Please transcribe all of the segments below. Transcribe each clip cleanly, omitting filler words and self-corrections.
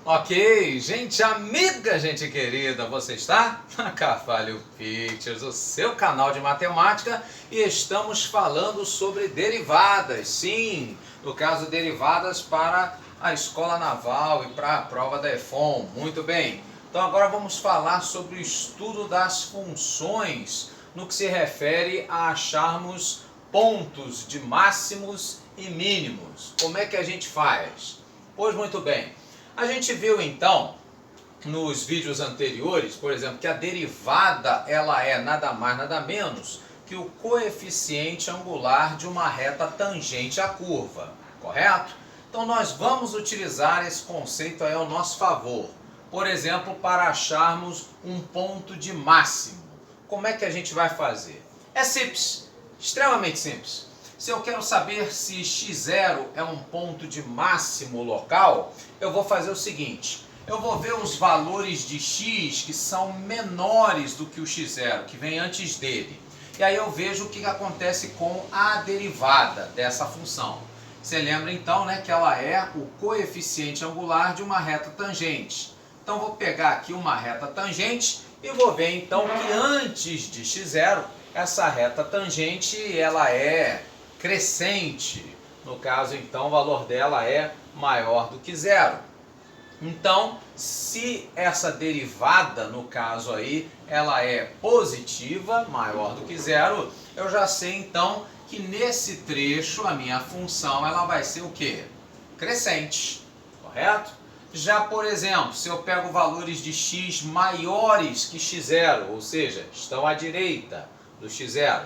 Ok, gente amiga, gente querida, você está na Carvalho Pictures, o seu canal de matemática, e estamos falando sobre derivadas, sim, no caso derivadas para a escola naval e para a prova da EFON, muito bem. Então agora vamos falar sobre o estudo das funções, no que se refere a acharmos pontos de máximos e mínimos. Como é que a gente faz? Pois muito bem. A gente viu então nos vídeos anteriores, por exemplo, que a derivada ela é nada mais nada menos que o coeficiente angular de uma reta tangente à curva, correto? Então nós vamos utilizar esse conceito aí ao nosso favor, por exemplo, para acharmos um ponto de máximo. Como é que a gente vai fazer? É simples, extremamente simples. Se eu quero saber se x0 é um ponto de máximo local, eu vou fazer o seguinte: eu vou ver os valores de x que são menores do que o x0, que vem antes dele. E aí eu vejo o que acontece com a derivada dessa função. Você lembra então, né, que ela é o coeficiente angular de uma reta tangente. Então vou pegar aqui uma reta tangente e vou ver então que antes de x0, essa reta tangente ela é crescente. No caso, então, o valor dela é maior do que zero. Então, se essa derivada, no caso aí, ela é positiva, maior do que zero, eu já sei, então, que nesse trecho a minha função ela vai ser o quê? Crescente, correto? Já, por exemplo, se eu pego valores de x maiores que x0, ou seja, estão à direita do x0,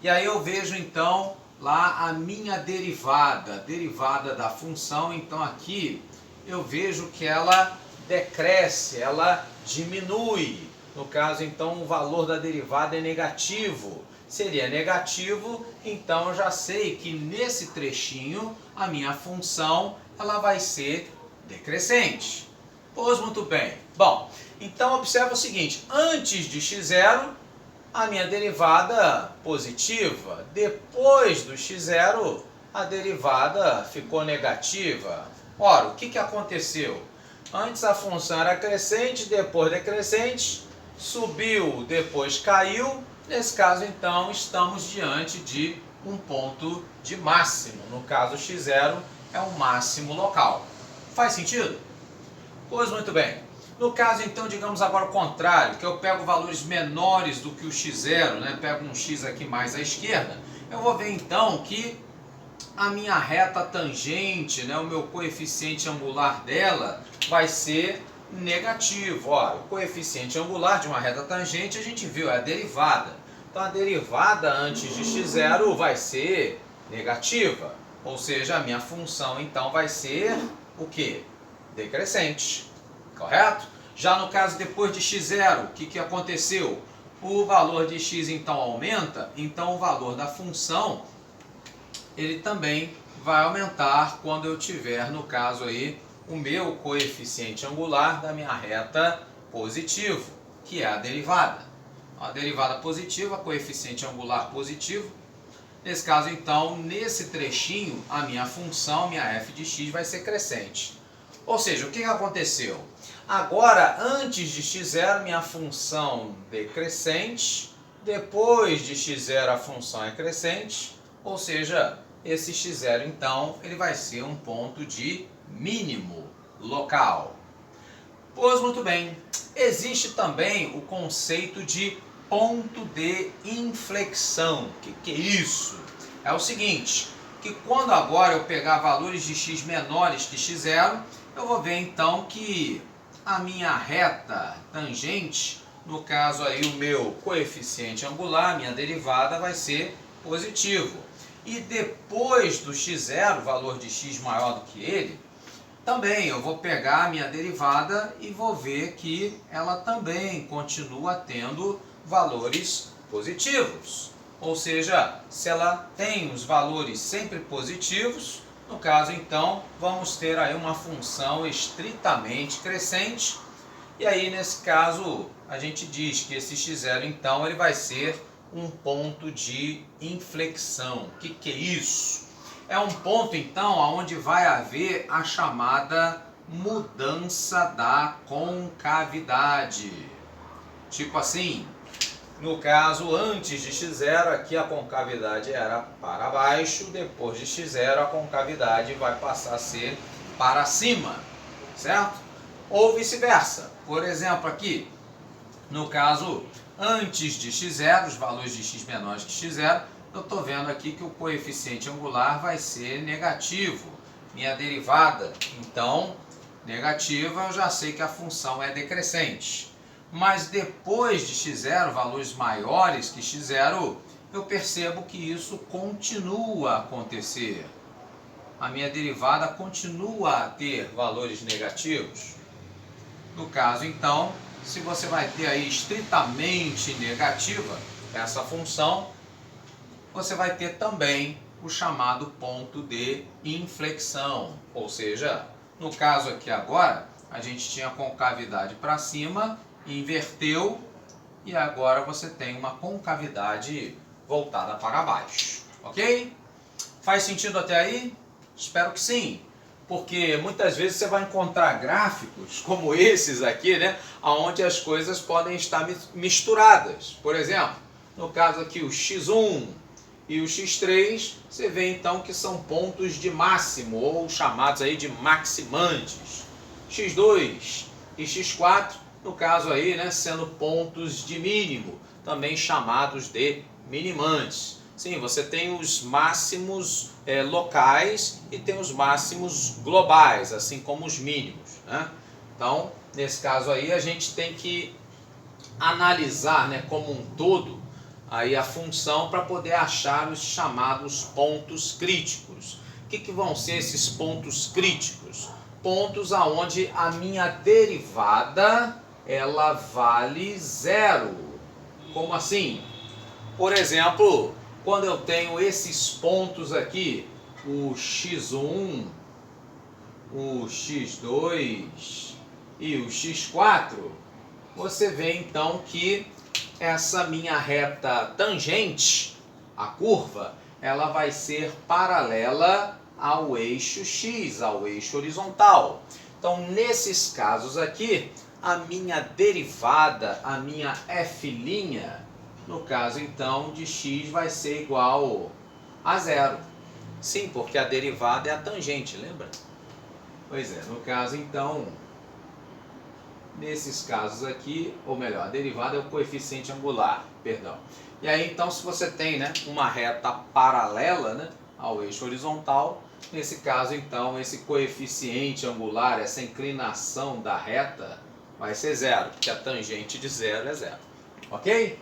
e aí eu vejo, então, lá a minha derivada da função, então aqui eu vejo que ela decresce, ela diminui. No caso, então, o valor da derivada é negativo. Seria negativo, então eu já sei que nesse trechinho a minha função ela vai ser decrescente. Pois muito bem. Bom, então observa o seguinte, antes de x0, a minha derivada positiva. Depois do x0, a derivada ficou negativa. Ora, o que aconteceu? Antes a função era crescente, depois decrescente, subiu, depois caiu. Nesse caso, então, estamos diante de um ponto de máximo. No caso, x0 é um máximo local. Faz sentido? Pois muito bem. No caso, então, digamos agora o contrário, que eu pego valores menores do que o x0, né? Pego um x aqui mais à esquerda, eu vou ver então que a minha reta tangente, né, o meu coeficiente angular dela vai ser negativo. Ó, o coeficiente angular de uma reta tangente a gente viu, é a derivada. Então a derivada antes de x0 vai ser negativa, ou seja, a minha função então vai ser o quê? Decrescente. Correto? Já no caso depois de x0, o que aconteceu? O valor de x então aumenta, então o valor da função ele também vai aumentar quando eu tiver, no caso aí, o meu coeficiente angular da minha reta positivo, que é a derivada. A derivada positiva, coeficiente angular positivo. Nesse caso então, nesse trechinho, a minha função, minha f de x vai ser crescente. Ou seja, o que aconteceu? Agora, antes de x0, minha função decrescente, depois de x0 a função é crescente, ou seja, esse x0 então, ele vai ser um ponto de mínimo local. Pois muito bem, existe também o conceito de ponto de inflexão. O que é isso? É o seguinte, que quando agora eu pegar valores de x menores que x0, eu vou ver então que a minha reta tangente, no caso aí o meu coeficiente angular, minha derivada vai ser positivo. E depois do x0, valor de x maior do que ele, também eu vou pegar a minha derivada e vou ver que ela também continua tendo valores positivos. Ou seja, se ela tem os valores sempre positivos, no caso, então, vamos ter aí uma função estritamente crescente. E aí, nesse caso, a gente diz que esse x0, então, ele vai ser um ponto de inflexão. O que é isso? É um ponto, então, onde vai haver a chamada mudança da concavidade. Tipo assim, no caso, antes de x0, aqui a concavidade era para baixo, depois de x0 a concavidade vai passar a ser para cima, certo? Ou vice-versa. Por exemplo, aqui, no caso, antes de x0, os valores de x menores que x0, eu estou vendo aqui que o coeficiente angular vai ser negativo, minha derivada. Então, negativa, eu já sei que a função é decrescente. Mas depois de x0, valores maiores que x0, eu percebo que isso continua a acontecer. A minha derivada continua a ter valores negativos. No caso, então, se você vai ter aí estritamente negativa essa função, você vai ter também o chamado ponto de inflexão. Ou seja, no caso aqui agora, a gente tinha concavidade para cima, inverteu e agora você tem uma concavidade voltada para baixo. Ok? Faz sentido até aí? Espero que sim. Porque muitas vezes você vai encontrar gráficos como esses aqui, né? Onde as coisas podem estar misturadas. Por exemplo, no caso aqui o x1 e o x3, você vê então que são pontos de máximo, ou chamados aí de maximantes. x2 e x4, no caso aí, né, sendo pontos de mínimo, também chamados de minimantes. Sim, você tem os máximos locais e tem os máximos globais, assim como os mínimos, né? Então, nesse caso aí, a gente tem que analisar, né, como um todo aí a função para poder achar os chamados pontos críticos. O que vão ser esses pontos críticos? Pontos aonde a minha derivada ela vale zero. Como assim? Por exemplo, quando eu tenho esses pontos aqui, o x1, o x2 e o x4, você vê então que essa minha reta tangente, a curva, ela vai ser paralela ao eixo x, ao eixo horizontal. Então, nesses casos aqui, a minha derivada, a minha f', no caso então de x vai ser igual a zero. Sim, porque a derivada é a tangente, lembra? Pois é, no caso então, nesses casos aqui, ou melhor, a derivada é o coeficiente angular, perdão. E aí então se você tem, né, uma reta paralela, né, ao eixo horizontal, nesse caso então esse coeficiente angular, essa inclinação da reta vai ser zero, porque a tangente de zero é zero. Ok?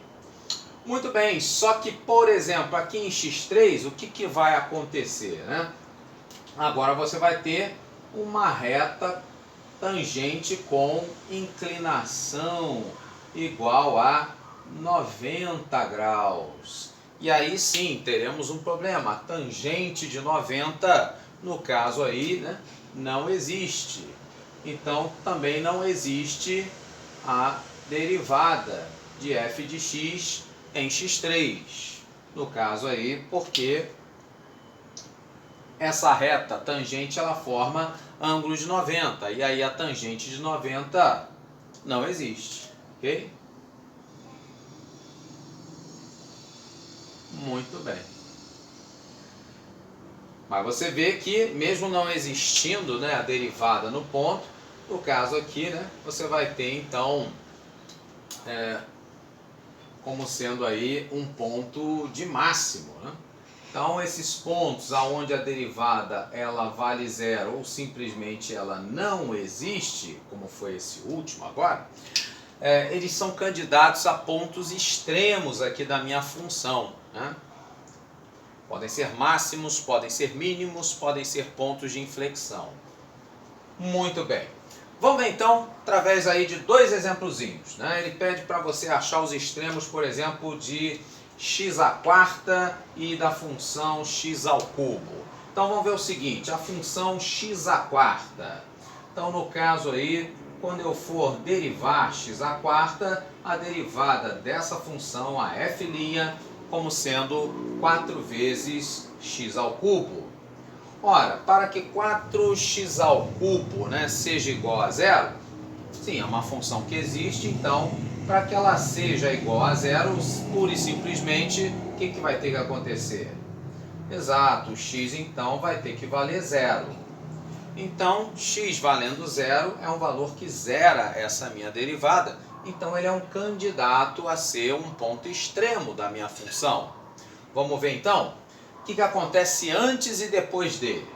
Muito bem, só que por exemplo aqui em x3 o que vai acontecer, né? Agora você vai ter uma reta tangente com inclinação igual a 90 graus. E aí sim, teremos um problema. A tangente de 90, no caso aí, né, não existe. Então, também não existe a derivada de f de x em x3. No caso aí, porque essa reta tangente ela forma ângulo de 90 e aí a tangente de 90 não existe, ok? Muito bem. Mas você vê que mesmo não existindo, né, a derivada no ponto, no caso aqui, né, você vai ter então como sendo aí um ponto de máximo, né? Então, esses pontos aonde a derivada ela vale zero ou simplesmente ela não existe, como foi esse último agora, eles são candidatos a pontos extremos aqui da minha função, né? Podem ser máximos, podem ser mínimos, podem ser pontos de inflexão. Muito bem. Vamos ver então, através aí de dois exemplozinhos, né? Ele pede para você achar os extremos, por exemplo, de x² e da função x ao cubo. Então vamos ver o seguinte, a função x². Então no caso aí, quando eu for derivar x², a derivada dessa função, a f', como sendo 4 vezes x ao cubo. Ora, para que 4x ao cubo, né, seja igual a zero, sim, é uma função que existe, então, para que ela seja igual a zero, pura e simplesmente, o que vai ter que acontecer? Exato, x então vai ter que valer zero. Então, x valendo zero é um valor que zera essa minha derivada. Então, ele é um candidato a ser um ponto extremo da minha função. Vamos ver então o que acontece antes e depois dele.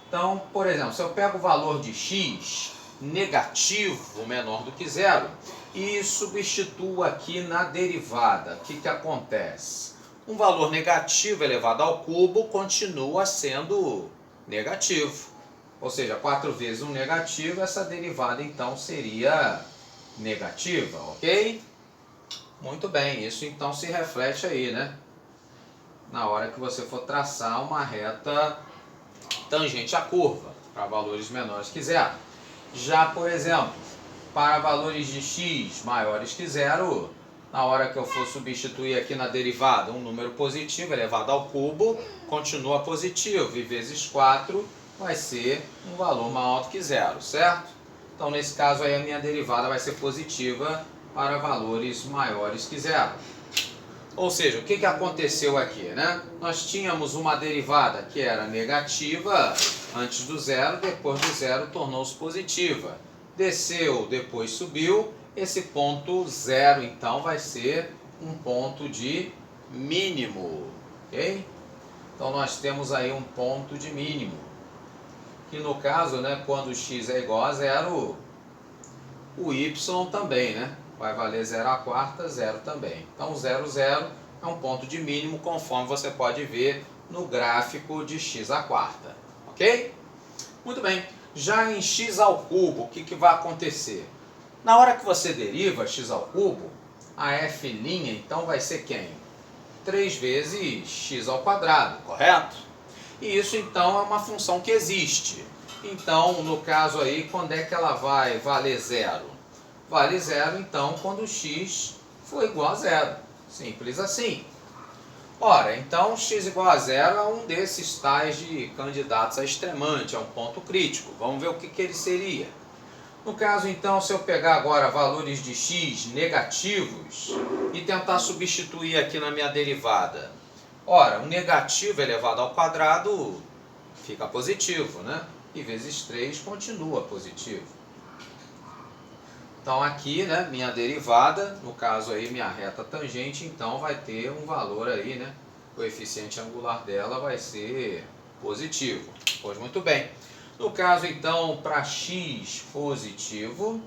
Então, por exemplo, se eu pego o valor de x negativo menor do que zero e substituo aqui na derivada, o que acontece? Um valor negativo elevado ao cubo continua sendo negativo. Ou seja, 4 vezes um negativo, essa derivada então seria negativa, ok? Muito bem, isso então se reflete aí, né? Na hora que você for traçar uma reta tangente à curva, para valores menores que zero. Já, por exemplo, para valores de x maiores que zero, na hora que eu for substituir aqui na derivada um número positivo elevado ao cubo, continua positivo, e vezes 4 vai ser um valor maior do que zero, certo? Então, nesse caso aí, a minha derivada vai ser positiva para valores maiores que zero. Ou seja, o que aconteceu aqui, né? Nós tínhamos uma derivada que era negativa antes do zero, depois do zero tornou-se positiva. Desceu, depois subiu, esse ponto zero então vai ser um ponto de mínimo, ok? Então nós temos aí um ponto de mínimo, que no caso, né, quando x é igual a zero, o y também, né? Vai valer 0 a quarta, 0 também. Então 0, 0 é um ponto de mínimo, conforme você pode ver no gráfico de x à quarta, ok? Muito bem, já em x ao cubo, o que vai acontecer? Na hora que você deriva x ao cubo, a f' então vai ser quem? 3 vezes x ao quadrado, correto? E isso então é uma função que existe. Então, no caso aí, quando é que ela vai valer zero? Vale zero então quando x for igual a zero. Simples assim. Ora, então x igual a zero é um desses tais de candidatos a extremante, é um ponto crítico. Vamos ver o que ele seria. No caso, então, se eu pegar agora valores de x negativos e tentar substituir aqui na minha derivada. Ora, um negativo elevado ao quadrado fica positivo, né? E vezes 3 continua positivo. Então aqui, né, minha derivada, no caso aí minha reta tangente, então vai ter um valor aí, né? O coeficiente angular dela vai ser positivo. Pois muito bem. No caso então, para x positivo,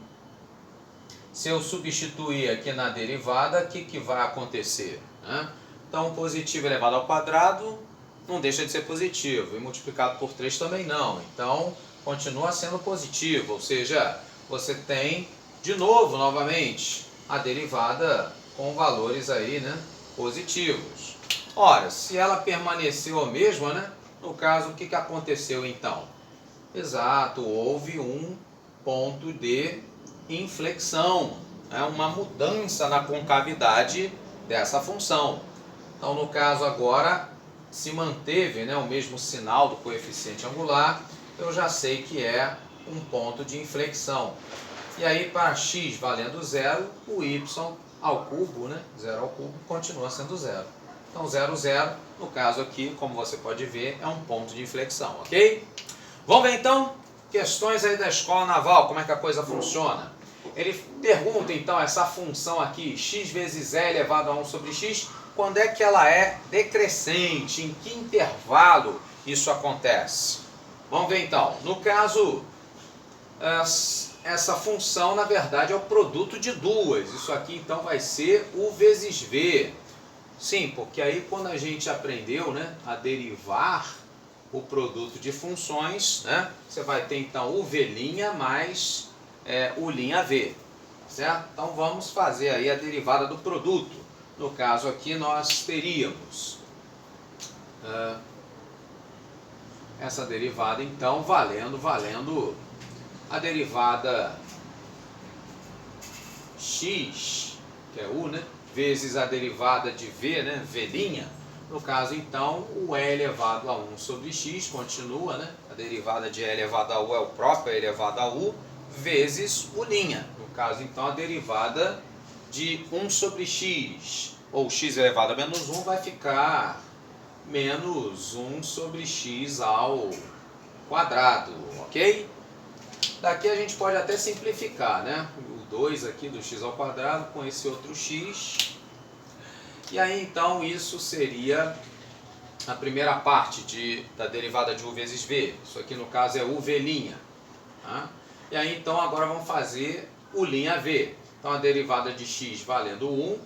se eu substituir aqui na derivada, o que vai acontecer, né? Então positivo elevado ao quadrado não deixa de ser positivo, e multiplicado por 3 também não. Então continua sendo positivo, ou seja, você tem de novo, novamente, a derivada com valores aí, né, positivos. Ora, se ela permaneceu a mesma, né, no caso, o que aconteceu então? Exato, houve um ponto de inflexão, né, uma mudança na concavidade dessa função. Então, no caso agora, se manteve, né, o mesmo sinal do coeficiente angular, eu já sei que é um ponto de inflexão. E aí, para x valendo zero, o y ao cubo, né, 0 ao cubo, continua sendo zero. Então, 0, 0, no caso aqui, como você pode ver, é um ponto de inflexão, ok? Vamos ver então questões aí da escola naval, como é que a coisa funciona. Ele pergunta então essa função aqui, x vezes e elevado a 1 sobre x, quando é que ela é decrescente, em que intervalo isso acontece? Vamos ver então. No caso, essa função, na verdade, é o produto de duas. Isso aqui, então, vai ser u vezes v. Sim, porque aí quando a gente aprendeu, né, a derivar o produto de funções, né, você vai ter, então, uv' mais u'v. Certo? Então, vamos fazer aí a derivada do produto. No caso aqui, nós teríamos essa derivada, então, valendo a derivada x, que é u, né, vezes a derivada de v, né, v', No caso, então, o e elevado a 1 sobre x continua, né? A derivada de e elevado a u é o próprio e elevado a u, vezes u'. No caso, então, a derivada de 1 sobre x, ou x elevado a menos 1, vai ficar menos 1 sobre x ao quadrado, ok? Daqui a gente pode até simplificar, né? O 2 aqui do x ao quadrado com esse outro x. E aí, então, isso seria a primeira parte da derivada de u vezes v. Isso aqui, no caso, é uv'. Tá? E aí, então, agora vamos fazer u'v. Então, a derivada de x valendo 1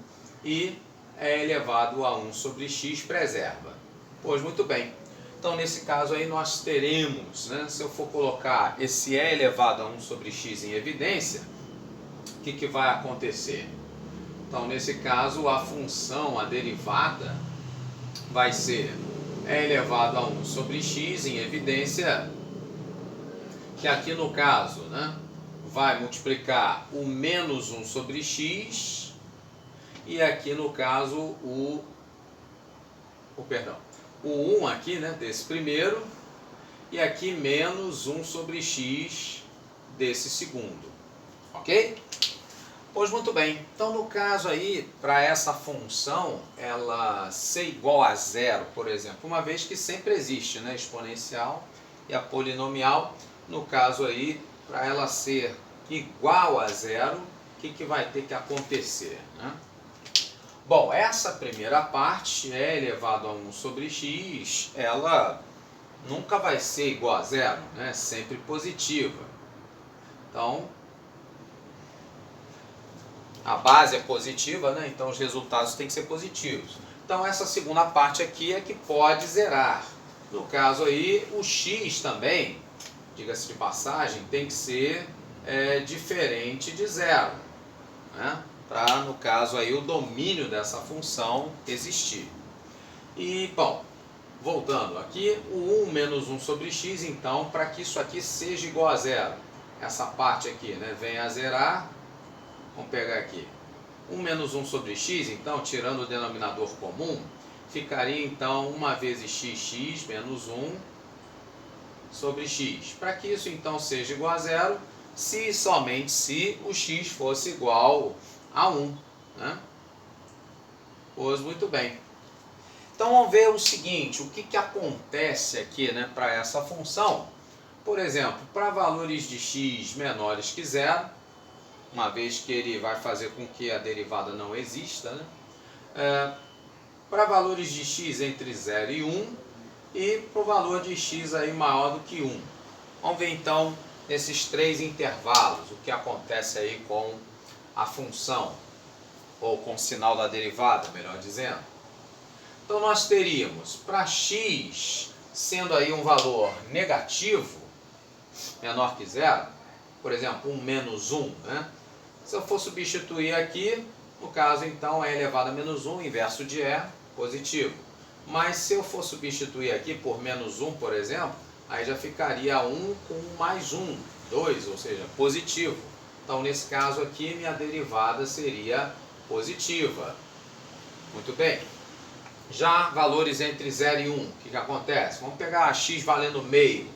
e é elevado a 1 sobre x preserva. Pois, muito bem. Então, nesse caso aí, nós teremos, né, se eu for colocar esse e elevado a 1 sobre x em evidência, o que vai acontecer? Então, nesse caso, a função, a derivada, vai ser e elevado a 1 sobre x em evidência, que aqui no caso, né, vai multiplicar o menos 1 sobre x, e aqui no caso o 1 aqui, né, desse primeiro, e aqui menos 1 sobre x desse segundo, ok? Pois muito bem, então no caso aí, para essa função, ela ser igual a zero, por exemplo, uma vez que sempre existe, né, exponencial e a polinomial, no caso aí, para ela ser igual a zero, o que vai ter que acontecer, né? Bom, essa primeira parte, e elevado a 1 sobre x, ela nunca vai ser igual a zero, né? Sempre positiva. Então, a base é positiva, né? Então os resultados têm que ser positivos. Então essa segunda parte aqui é que pode zerar. No caso aí, o x também, diga-se de passagem, tem que ser diferente de zero, né? Para, no caso aí, o domínio dessa função existir. E, bom, voltando aqui, o 1 menos 1 sobre x, então, para que isso aqui seja igual a zero, essa parte aqui, né, vem a zerar. Vamos pegar aqui 1 menos 1 sobre x, então, tirando o denominador comum, ficaria então 1 vezes x menos 1 sobre x. Para que isso então seja igual a zero, se e somente se o x fosse igual a 1. Né? Pois muito bem. Então vamos ver o seguinte, o que acontece aqui, né, para essa função. Por exemplo, para valores de x menores que zero, uma vez que ele vai fazer com que a derivada não exista, né? Para valores de x entre 0 e 1 e para o valor de x aí maior do que 1. Vamos ver então nesses três intervalos o que acontece aí com a função, ou com o sinal da derivada, melhor dizendo. Então nós teríamos para x sendo aí um valor negativo, menor que zero, por exemplo, 1 menos 1, né? Se eu for substituir aqui, no caso então é elevado a menos 1, inverso de e, positivo. Mas se eu for substituir aqui por menos 1, por exemplo, aí já ficaria 1 com mais 1, 2, ou seja, positivo. Então nesse caso aqui minha derivada seria positiva. Muito bem. Já valores entre 0 e 1, o que acontece? Vamos pegar x valendo meio.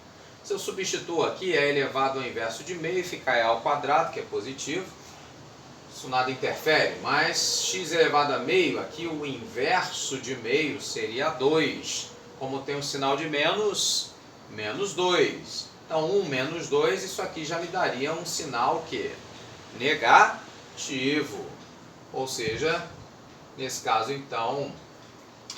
Se eu substituo aqui, é elevado ao inverso de meio, fica e ao quadrado, que é positivo. Isso nada interfere, mas x elevado a meio, aqui o inverso de meio seria 2. Como tem um sinal de menos, menos 2. Então 1 menos 2, isso aqui já me daria um sinal que negativo. Ou seja, nesse caso então,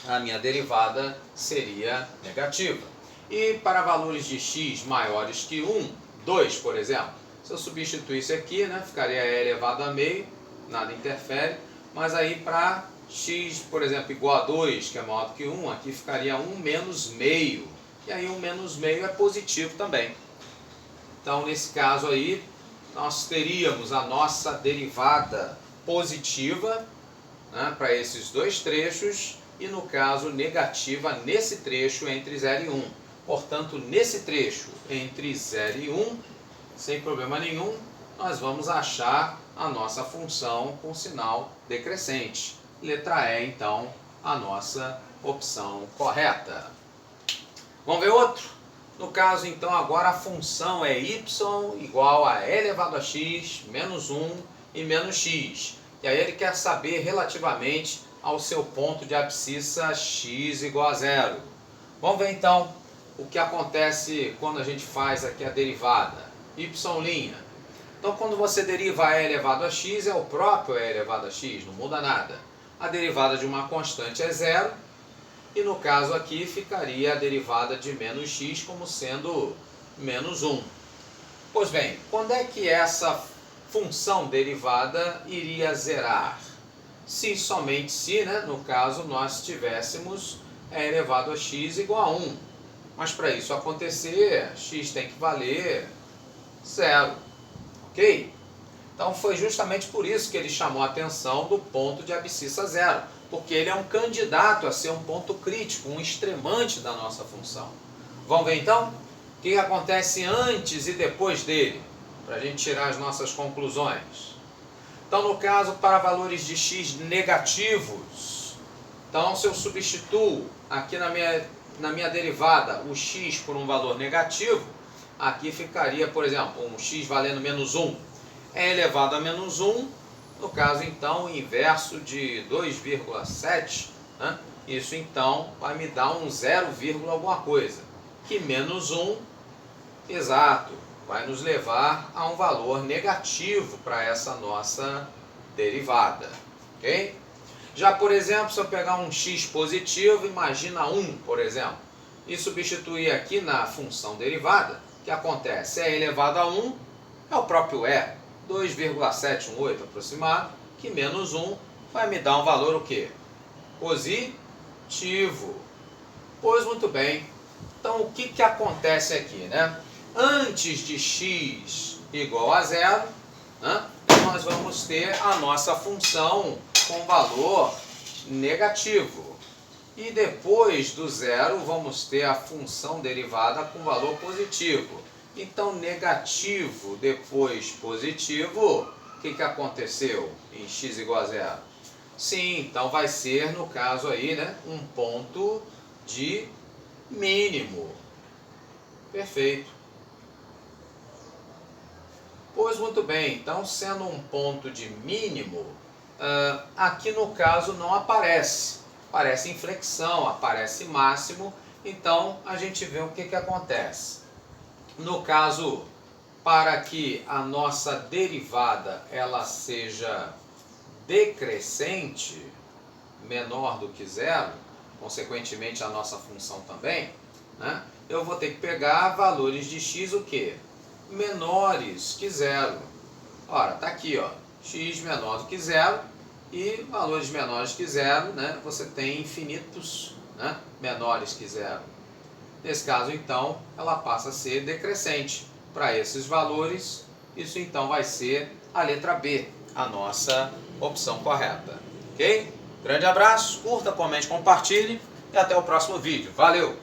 a minha derivada seria negativa. E para valores de x maiores que 1, 2 por exemplo, se eu substituísse aqui, né, ficaria e elevado a meio, nada interfere, mas aí para x, por exemplo, igual a 2, que é maior do que 1, aqui ficaria 1 menos meio, e aí 1 menos meio é positivo também. Então nesse caso aí, nós teríamos a nossa derivada positiva, né, para esses dois trechos, e no caso negativa nesse trecho entre 0 e 1. Portanto, nesse trecho entre 0 e 1, sem problema nenhum, nós vamos achar a nossa função com sinal decrescente. Letra E, então, a nossa opção correta. Vamos ver outro? No caso, então, agora a função é y igual a e elevado a x menos 1 e menos x. E aí ele quer saber relativamente ao seu ponto de abscissa x igual a zero. Vamos ver então o que acontece quando a gente faz aqui a derivada. Y'. Então quando você deriva e elevado a x, é o próprio e elevado a x, não muda nada. A derivada de uma constante é zero. E no caso aqui ficaria a derivada de menos x como sendo menos 1. Pois bem, quando é que essa função derivada iria zerar? Se somente se, né, no caso, nós tivéssemos e elevado a x igual a 1. Mas para isso acontecer, x tem que valer zero. Ok? Então foi justamente por isso que ele chamou a atenção do ponto de abscissa zero, porque ele é um candidato a ser um ponto crítico, um extremante da nossa função. Vamos ver então o que acontece antes e depois dele, para a gente tirar as nossas conclusões. Então no caso, para valores de x negativos, então se eu substituo aqui na minha derivada o x por um valor negativo, aqui ficaria, por exemplo, um x valendo menos 1. É elevado a menos 1, no caso então o inverso de 2,7, né? Isso então vai me dar um 0, alguma coisa, que menos 1, exato, vai nos levar a um valor negativo para essa nossa derivada, ok? Já por exemplo, se eu pegar um x positivo, imagina 1, por exemplo, e substituir aqui na função derivada, o que acontece? É elevado a 1, é o próprio e, 2,718 aproximado, que menos 1 vai me dar um valor o quê? Positivo. Pois muito bem. Então o que acontece aqui, né? Antes de x igual a zero, né, nós vamos ter a nossa função com valor negativo. E depois do zero vamos ter a função derivada com valor positivo. Então, negativo depois positivo, o que aconteceu em x igual a zero? Sim, então vai ser, no caso aí, né, um ponto de mínimo. Perfeito. Pois muito bem, então sendo um ponto de mínimo, aqui no caso não aparece. Aparece inflexão, aparece máximo, então a gente vê o que acontece. No caso, para que a nossa derivada ela seja decrescente, menor do que zero, consequentemente a nossa função também, né, eu vou ter que pegar valores de x o quê? Menores que zero. Ora, está aqui, ó, x menor do que zero e valores menores que zero, né, você tem infinitos, né, menores que zero. Nesse caso, então, ela passa a ser decrescente. Para esses valores, isso então vai ser a letra B, a nossa opção correta. Ok? Grande abraço, curta, comente, compartilhe e até o próximo vídeo. Valeu!